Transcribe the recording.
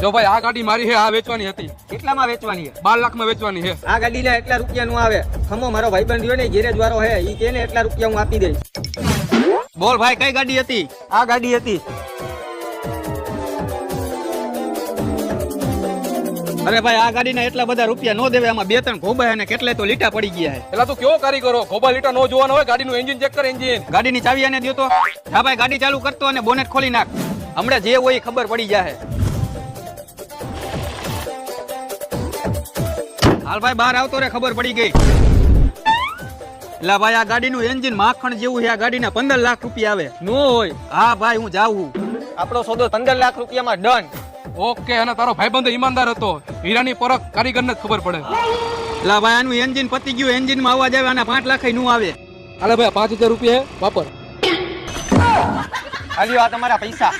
જો ભાઈ આ ગાડી મારી છે, આ વેચવાની હતી. કેટલામાં વેચવાની છે? 12 લાખમાં વેચવાની છે. આ ગાડી લે એટલા રૂપિયાનું આવે. ખમો મારો ભાઈબંધ રહ્યો ને ગેરેજ વાળો હે, ઈ કે ને એટલા રૂપિયા હું આપી દઈશ. બોલ ભાઈ, કઈ ગાડી હતી? આ ગાડી હતી. અરે ભાઈ, આ ગાડીના એટલા બધા રૂપિયા નો દેવે. આમાં 2-3 ખોબા અને કેટલાય તો લીટા પડી ગયા છે. પેલા તું કેવો કારીગરો, ખોબા લીટા નો જોવાનો હોય, ગાડીનું એન્જિન ચેક કર. એન્જિન ગાડીની ચાવી આને દ્યો તો. હા ભાઈ, ગાડી ચાલુ કરતો અને બોનેટ ખોલી નાખ. હમણાં જે હોય એ ખબર પડી જાય. હાલ ભાઈ, બહાર આવતો રે, ખબર પડી ગઈ. એટલે ભાઈ, આ ગાડીનું એન્જિન માખણ જેવું છે. આ ગાડીના 15 લાખ રૂપિયા આવે. નો હોય. હા ભાઈ, હું જાઉં. આપણો સોદો 15 લાખ રૂપિયામાં ડન. ઓકે. અને તારો ભાઈબંધ ઈમાનદાર હતો. હીરાની પરખ કારીગરને જ ખબર પડે. એટલે ભાઈ, આનું એન્જિન પતી ગયું. એન્જિનમાં અવાજ આવે અને 5 લાખ નું આવે. હાલે ભાઈ, 5000 રૂપિયા વાપર. હાલ્યો, આ તમારા પૈસા.